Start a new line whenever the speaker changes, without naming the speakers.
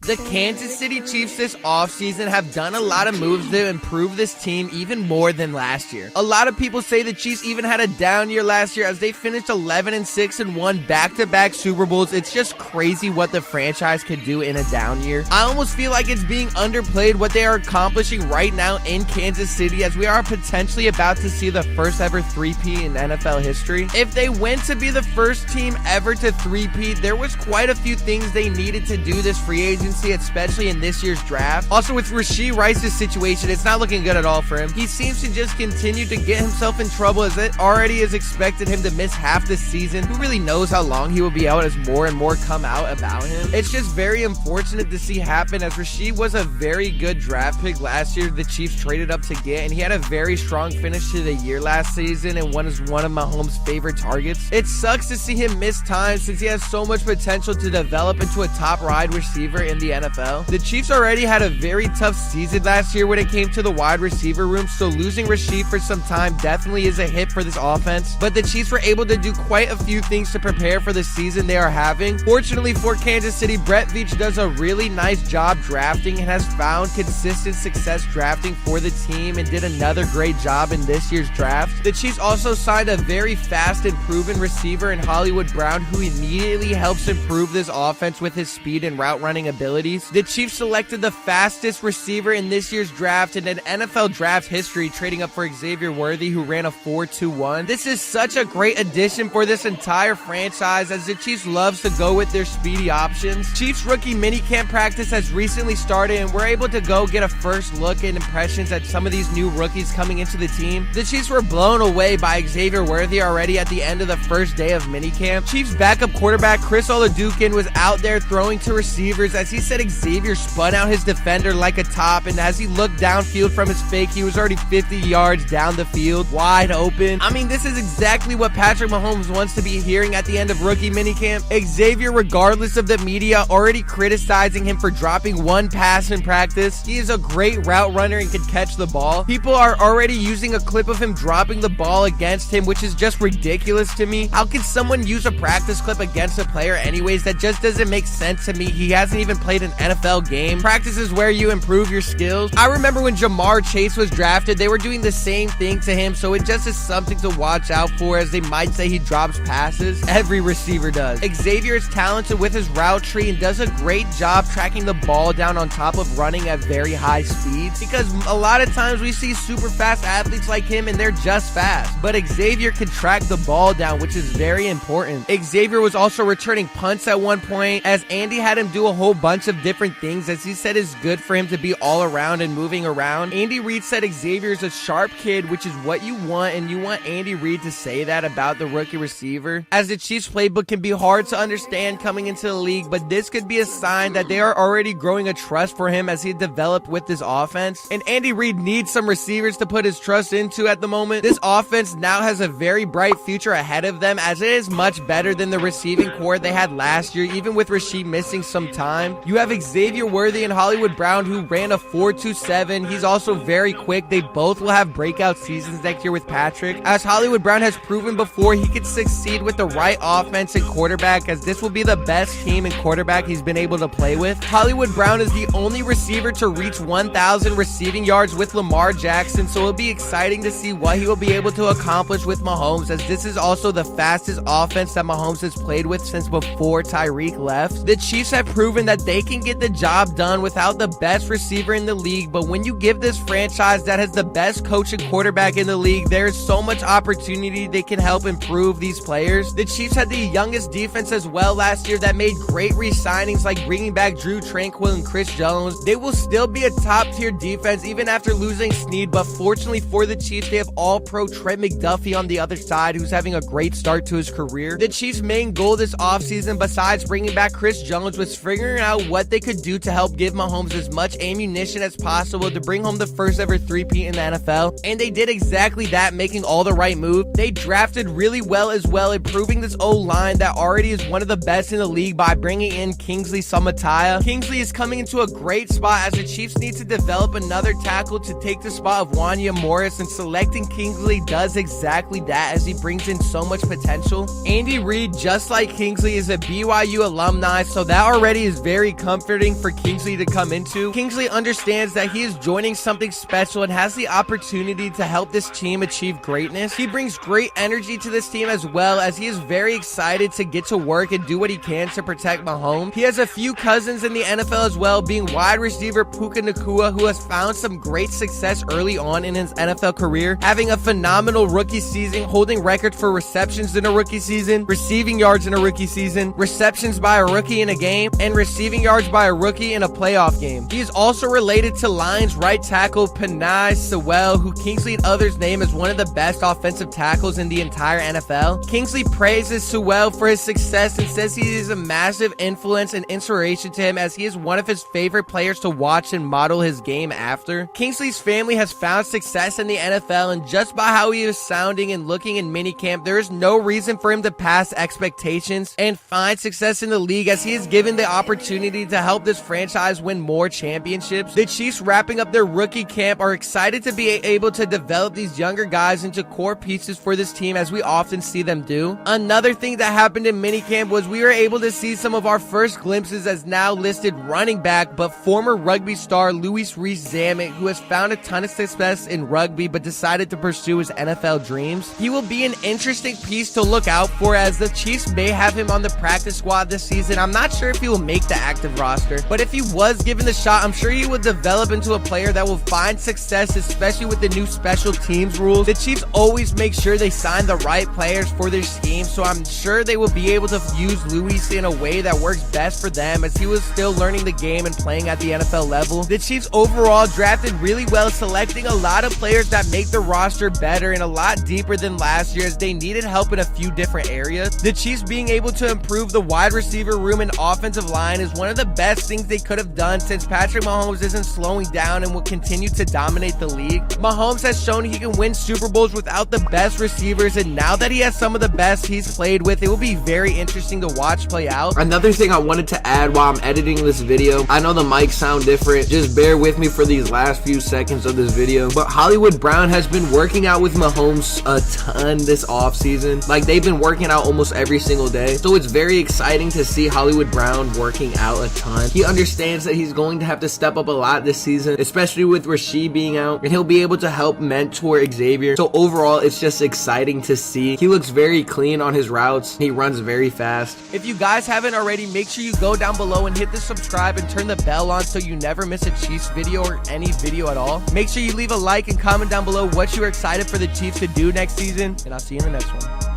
The Kansas City Chiefs this offseason have done a lot of moves to improve this team even more than last year. A lot of people say the Chiefs even had a down year last year as they finished 11-6 and won back-to-back Super Bowls. It's just crazy what the franchise could do in a down year. I almost feel like it's being underplayed what they are accomplishing right now in Kansas City, as we are potentially about to see the first ever three-peat in NFL history. If they went to be the first team ever to three-peat, there was quite a few things they needed to do this free agency, especially in this year's draft. Also, with Rashee Rice's situation, it's not looking good at all for him. He seems to just continue to get himself in trouble, as it already is expected him to miss half the season. Who really knows how long he will be out as more and more come out about him? It's just very unfortunate to see happen, as Rashee was a very good draft pick last year the Chiefs traded up to get, and he had a very strong finish to the year last season and was one of Mahomes' favorite targets. It sucks to see him miss time since he has so much potential to develop into a top wide receiver in the NFL. The Chiefs already had a very tough season last year when it came to the wide receiver room, so losing Rashee for some time definitely is a hit for this offense, but the Chiefs were able to do quite a few things to prepare for the season they are having. Fortunately for Kansas City, Brett Veach does a really nice job drafting and has found consistent success drafting for the team and did another great job in this year's draft. The Chiefs also signed a very fast and proven receiver in Hollywood Brown, who immediately helps improve this offense with his speed and route running abilities. The Chiefs selected the fastest receiver in this year's draft in an NFL draft history, trading up for Xavier Worthy, who ran a 4.21. This is such a great addition for this entire franchise, as the Chiefs loves to go with their speedy options. Chiefs rookie minicamp practice has recently started, and we're able to go get a first look and impressions at some of these new rookies coming into the team. The Chiefs were blown away by Xavier Worthy already at the end of the first day of minicamp. Chiefs backup quarterback Chris Oladukin was out there throwing to receivers, as he said Xavier spun out his defender like a top, and as he looked downfield from his fake, he was already 50 yards down the field, wide open. I mean, this is exactly what Patrick Mahomes wants to be hearing at the end of rookie minicamp. Xavier, regardless of the media already criticizing him for dropping one pass in practice, he is a great route runner and can catch the ball. People are already using a clip of him dropping the ball against him, which is just ridiculous to me. How can someone use a practice clip against a player anyways? That just doesn't make sense to me. He hasn't even played an NFL game. Practice is where you improve your skills. I remember when Jamar Chase was drafted, they were doing the same thing to him, so it just is something to watch out for, as they might say he drops passes. Every receiver does. Xavier is talented with his route tree and does a great job tracking the ball down on top of running at very high speeds, because a lot of times we see super fast athletes like him and they're just fast, but Xavier can track the ball down, which is very important. Xavier was also returning punts at one point, as Andy had him do a whole bunch of different things, as he said it's good for him to be all around and moving around. Andy Reid said Xavier is a sharp kid, which is what you want, and you want Andy Reid to say that about the rookie receiver, as the Chiefs playbook can be hard to understand coming into the league, but this could be a sign that they are already growing a trust for him as he developed with this offense, and Andy Reid needs some receivers to put his trust into at the moment. This offense now has a very bright future ahead of them, as it is much better than the receiving core they had last year, even with Rashee missing some time. You have Xavier Worthy and Hollywood Brown, who ran a 4.27. He's also very quick. They both will have breakout seasons next year with Patrick, as Hollywood Brown has proven before he could succeed with the right offense and quarterback, as this will be the best team and quarterback he's been able to play with. Hollywood Brown is the only receiver to reach 1,000 receiving yards with Lamar Jackson, so it'll be exciting to see what he will be able to accomplish with Mahomes, as this is also the fastest offense that Mahomes has played with since before Tyreek left. The Chiefs have proven that they can get the job done without the best receiver in the league, but when you give this franchise that has the best coach and quarterback in the league, there is so much opportunity they can help improve these players. The Chiefs had the youngest defense as well last year that made great re-signings, like bringing back Drew Tranquill and Chris Jones. They will still be a top-tier defense even after losing Snead, but fortunately for the Chiefs, they have all-pro Trent McDuffie on the other side, who's having a great start to his career. The Chiefs' main goal this offseason, besides bringing back Chris Jones, was figuring out what they could do to help give Mahomes as much ammunition as possible to bring home the first ever three-peat in the NFL, and they did exactly that, making all the right moves. They drafted really well as well, improving this O-line that already is one of the best in the league by bringing in Kingsley Sumatia. Kingsley is coming into a great spot, as the Chiefs need to develop another tackle to take the spot of Wanya Morris, and selecting Kingsley does exactly that, as he brings in so much potential. Andy Reid, just like Kingsley, is a BYU alumni, so that already is very comforting for Kingsley to come into. Kingsley understands that he is joining something special and has the opportunity to help this team achieve greatness. He brings great energy to this team as well, as he is very excited to get to work and do what he can to protect Mahomes. He has a few cousins in the NFL as well, being wide receiver Puka Nacua, who has found some great success early on in his NFL career, having a phenomenal rookie season, holding records for receptions in a rookie season, receiving yards in a rookie season, receptions by a rookie in a game, and receiving yards by a rookie in a playoff game. He is also related to Lions right tackle Penei Sewell, who Kingsley and others name as one of the best offensive tackles in the entire NFL. Kingsley praises Sewell for his success and says he is a massive influence and inspiration to him, as he is one of his favorite players to watch and model his game after. Kingsley's family has found success in the NFL, and just by how he is sounding and looking in minicamp, there is no reason for him to pass expectations and find success in the league, as he is given the opportunity to help this franchise win more championships. The Chiefs, wrapping up their rookie camp, are excited to be able to develop these younger guys into core pieces for this team, as we often see them do. Another thing that happened in minicamp was we were able to see some of our first glimpses as now listed running back but former rugby star Louis Rees-Zammit, who has found a ton of success in rugby but decided to pursue his NFL dreams. He will be an interesting piece to look out for, as the Chiefs may have him on the practice squad this season. I'm not sure if he will make the active roster, but if he was given the shot, I'm sure he would develop into a player that will find success, especially with the new special teams rules. The Chiefs always make sure they sign the right players for their scheme, so I'm sure they will be able to use Louis in a way that works best for them, as he was still learning the game and playing at the NFL level. The Chiefs overall drafted really well, selecting a lot of players that make the roster better and a lot deeper than last year, as they needed help in a few different areas. The Chiefs being able to improve the wide receiver room and offensive line is one of the best things they could have done, since Patrick Mahomes isn't slowing down and will continue to dominate the league. Mahomes has shown he can win Super Bowls without the best receivers, and now that he has some of the best he's played with, it will be very interesting to watch play out. Another thing I wanted to add while I'm editing this video, I know the mics sound different, just bear with me for these last few seconds of this video, but Hollywood Brown has been working out with Mahomes a ton this offseason. Like, they've been working out almost every single day, so it's very exciting to see Hollywood Brown working out a ton. He understands that he's going to have to step up a lot this season, especially with Rashee being out, and he'll be able to help mentor Xavier. So overall, it's just exciting to see. He looks very clean on his routes. He runs very fast. If you guys haven't already, make sure you go down below and hit the subscribe and turn the bell on so you never miss a Chiefs video or any video at all. Make sure you leave a like and comment down below what you are excited for the Chiefs to do next season, and I'll see you in the next one.